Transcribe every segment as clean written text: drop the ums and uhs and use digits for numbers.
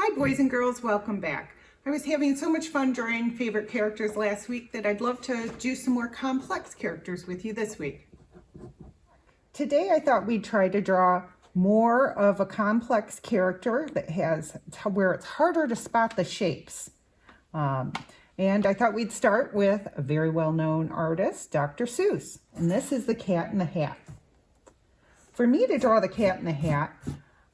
Hi boys and girls, welcome back. I was having so much fun drawing favorite characters last week that I'd love to do some more complex characters with you this week. Today I thought we'd try to draw more of a complex character that has where it's harder to spot the shapes. And I thought we'd start with a very well-known artist, Dr. Seuss. And this is the Cat in the Hat. For me to draw the Cat in the Hat,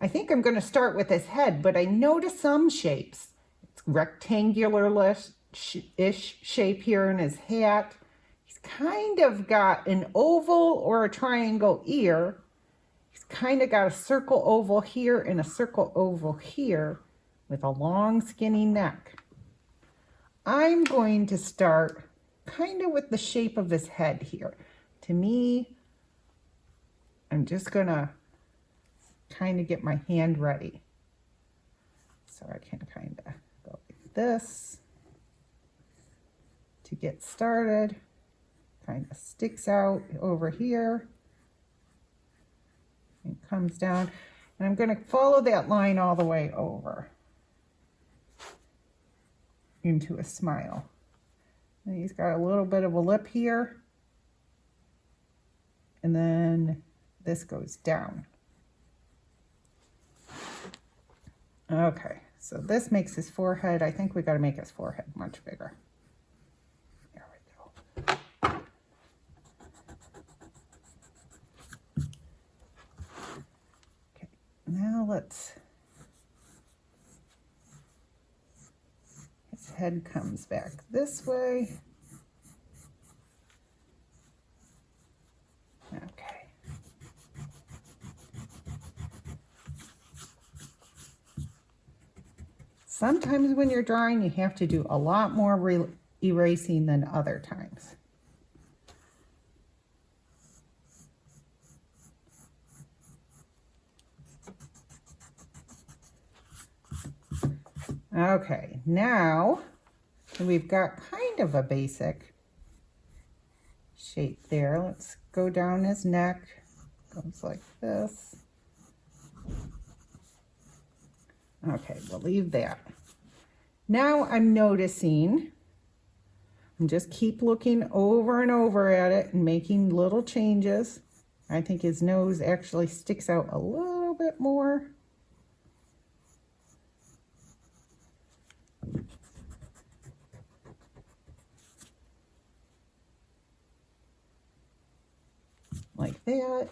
I think I'm going to start with his head, but I notice some shapes. It's rectangular-ish shape here in his hat. He's kind of got an oval or a triangle ear. He's kind of got a circle oval here and a circle oval here with a long skinny neck. I'm going to start kind of with the shape of his head here. To me, I'm just going to kind of get my hand ready. So I can kind of go like this to get started. Kind of sticks out over here and comes down. And I'm going to follow that line all the way over into a smile. And he's got a little bit of a lip here. And then this goes down. Okay, so this makes his forehead. I think we got to make his forehead much bigger. There we go. Okay, now his head comes back this way. Okay. Sometimes when you're drawing, you have to do a lot more erasing than other times. Okay, now we've got kind of a basic shape there. Let's go down his neck. Goes like this. Okay, we'll leave that. Now I'm noticing, just keep looking over and over at it and making little changes. I think his nose actually sticks out a little bit more. Like that.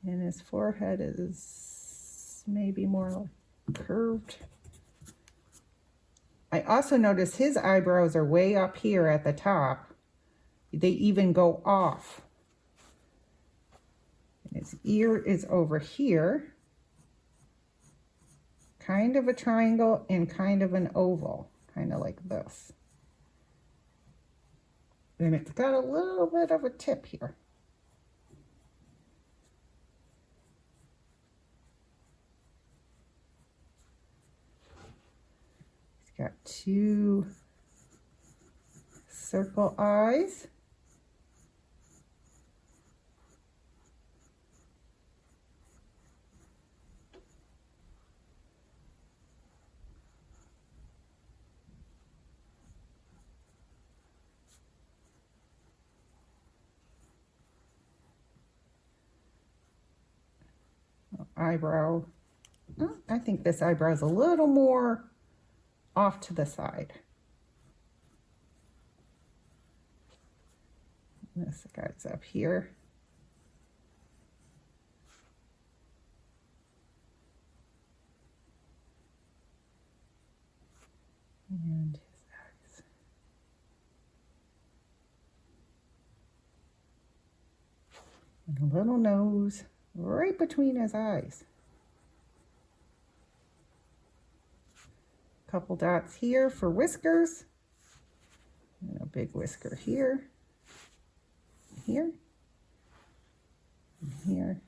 And his forehead is maybe more curved. I also notice his eyebrows are way up here at the top. They even go off. And his ear is over here. Kind of a triangle and kind of an oval. Kind of like this. And it's got a little bit of a tip here. Got two circle eyes. Eyebrow. Oh, I think this eyebrow is a little more off to the side. This guy's up here. And his eyes. And a little nose right between his eyes. Couple dots here for whiskers, and a big whisker here, here, and here,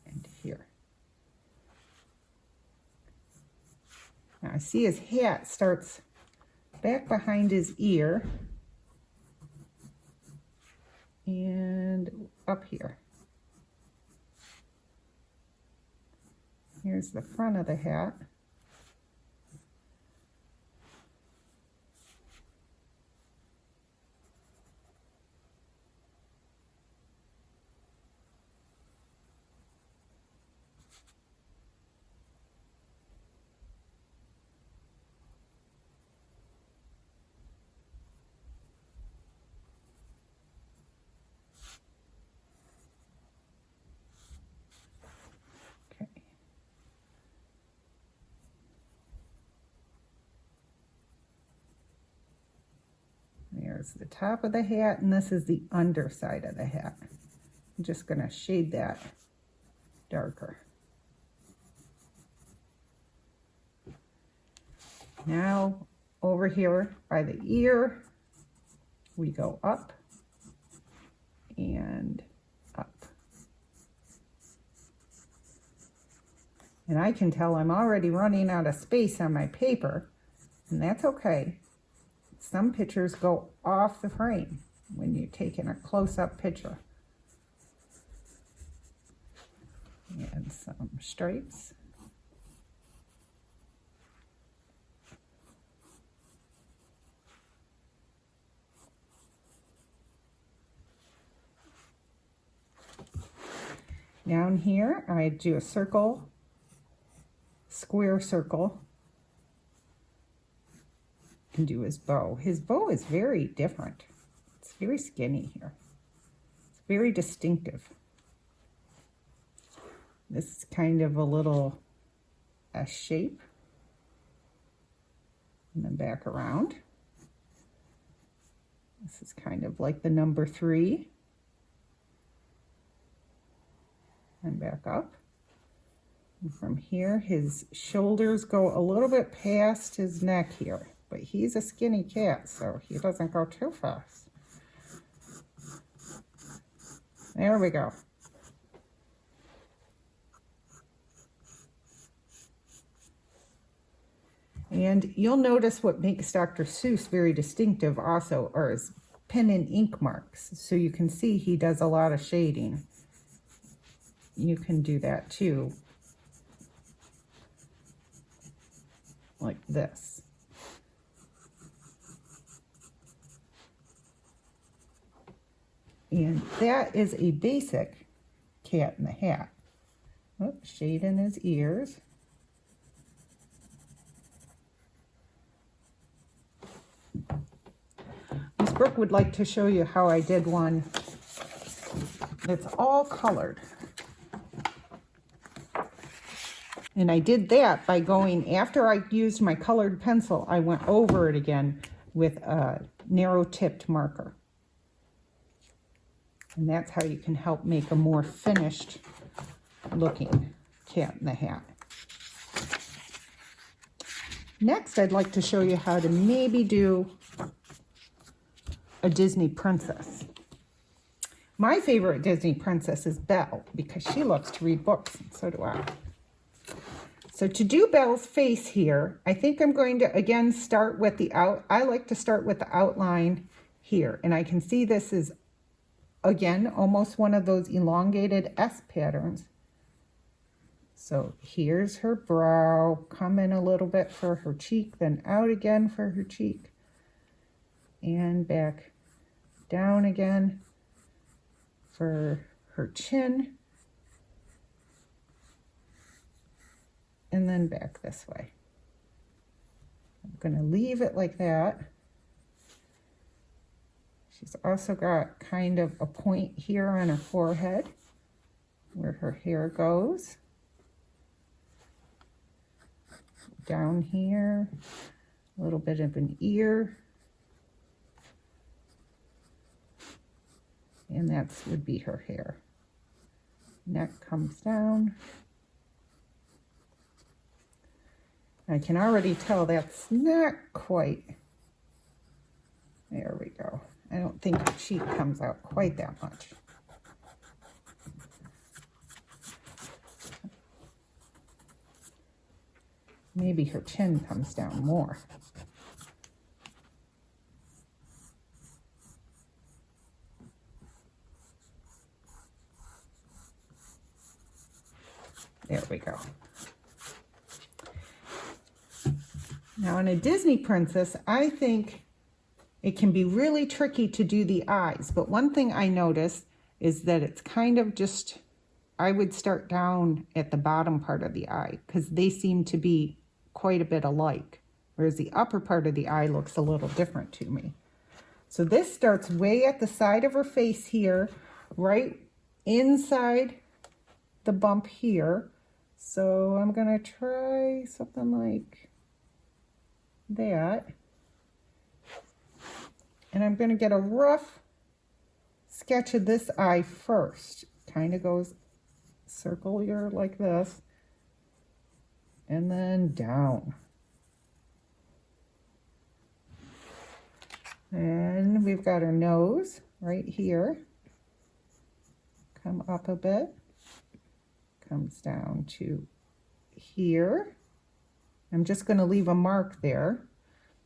and here. Now I see his hat starts back behind his ear and up here. Here's the front of the hat. There's the top of the hat, and this is the underside of the hat. I'm just going to shade that darker. Now over here by the ear, we go up and up. And I can tell I'm already running out of space on my paper, and that's okay. Some pictures go off the frame when you're taking a close-up picture. And some stripes. Down here, I do a circle, square circle, and do his bow. His bow is very different. It's very skinny here. It's very distinctive. This is kind of a little S shape. And then back around. This is kind of like the number 3. And back up. And from here, his shoulders go a little bit past his neck here, but he's a skinny cat, so he doesn't go too fast. There we go. And you'll notice what makes Dr. Seuss very distinctive also are his pen and ink marks. So you can see he does a lot of shading. You can do that too, like this. And that is a basic Cat in the Hat. Oh, shade in his ears. Miss Brooke would like to show you how I did one that's all colored. And I did that by going, after I used my colored pencil, I went over it again with a narrow tipped marker. And that's how you can help make a more finished looking Cat in the Hat. Next, I'd like to show you how to maybe do a Disney princess. My favorite Disney princess is Belle because she loves to read books, and so do I. So to do Belle's face here, I think I'm going to again start with I like to start with the outline here. And I can see this is, again, almost one of those elongated S patterns. So here's her brow, come in a little bit for her cheek, then out again for her cheek. And back down again for her chin. And then back this way. I'm going to leave it like that. She's also got kind of a point here on her forehead where her hair goes. Down here, a little bit of an ear. And that would be her hair. Neck comes down. I can already tell that's not quite. There we go. I don't think her cheek comes out quite that much. Maybe her chin comes down more. There we go. Now in a Disney princess, I think it can be really tricky to do the eyes. But one thing I noticed is that it's kind of just, I would start down at the bottom part of the eye because they seem to be quite a bit alike. Whereas the upper part of the eye looks a little different to me. So this starts way at the side of her face here, right inside the bump here. So I'm gonna try something like that. And I'm going to get a rough sketch of this eye first. Kind of goes circular like this, and then down. And we've got her nose right here. Come up a bit. Comes down to here. I'm just going to leave a mark there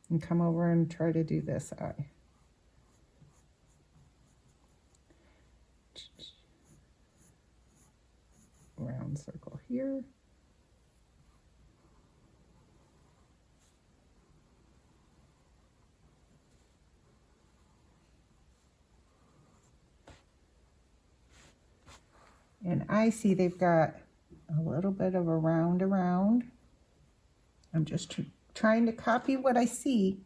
and come over and try to do this eye. Round circle here. And I see they've got a little bit of a round around. I'm just trying to copy what I see.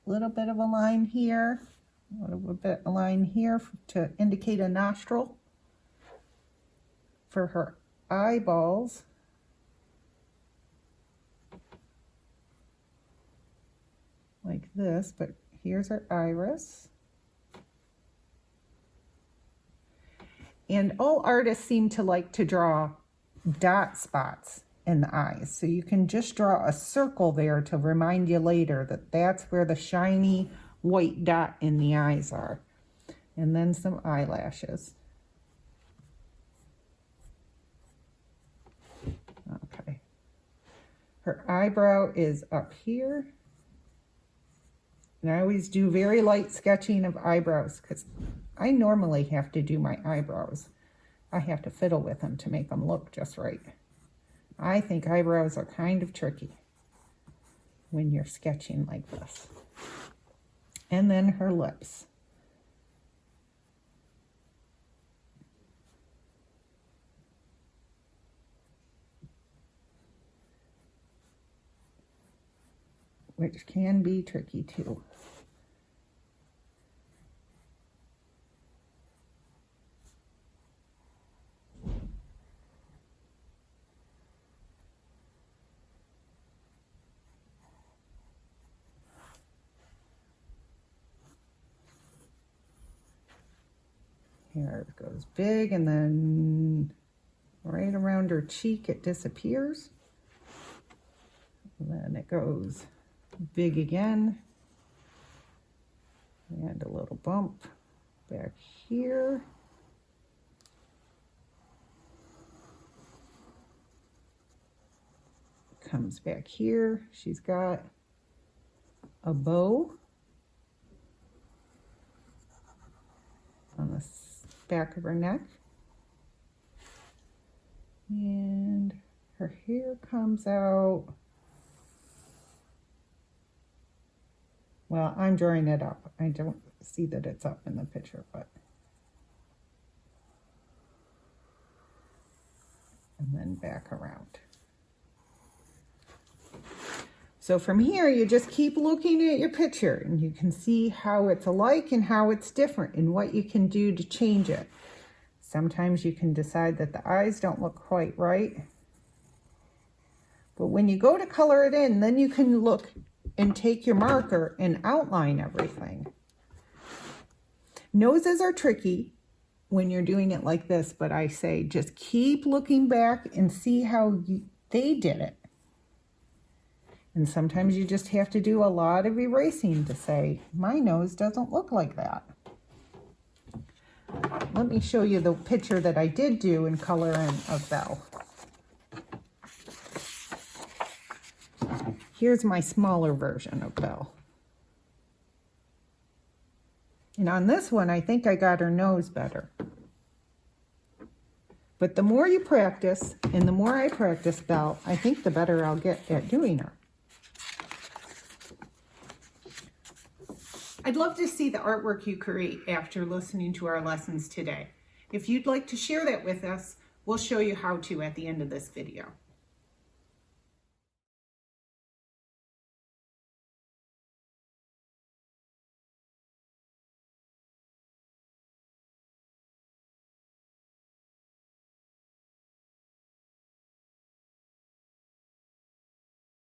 A little bit of a line here, a little bit of a line here to indicate a nostril. For her eyeballs, like this, but here's her iris. And all artists seem to like to draw dot spots in the eyes. So you can just draw a circle there to remind you later that that's where the shiny white dot in the eyes are. And then some eyelashes. Okay. Her eyebrow is up here. And I always do very light sketching of eyebrows because I normally have to do my eyebrows. I have to fiddle with them to make them look just right. I think eyebrows are kind of tricky when you're sketching like this. And then her lips. Which can be tricky too. Here it goes big, and then right around her cheek it disappears. And then it goes big again. And a little bump back here. Comes back here. She's got a bow on the back of her neck. And her hair comes out. Well, I'm drawing it up. I don't see that it's up in the picture, but. And then back around. So from here, you just keep looking at your picture and you can see how it's alike and how it's different and what you can do to change it. Sometimes you can decide that the eyes don't look quite right. But when you go to color it in, then you can look and take your marker and outline everything. Noses are tricky when you're doing it like this, but I say just keep looking back and see how they did it. And sometimes you just have to do a lot of erasing to say, my nose doesn't look like that. Let me show you the picture that I did do in color in of Belle. Here's my smaller version of Belle. And on this one, I think I got her nose better. But the more you practice, and the more I practice Belle, I think the better I'll get at doing her. I'd love to see the artwork you create after listening to our lessons today. If you'd like to share that with us, we'll show you how to at the end of this video.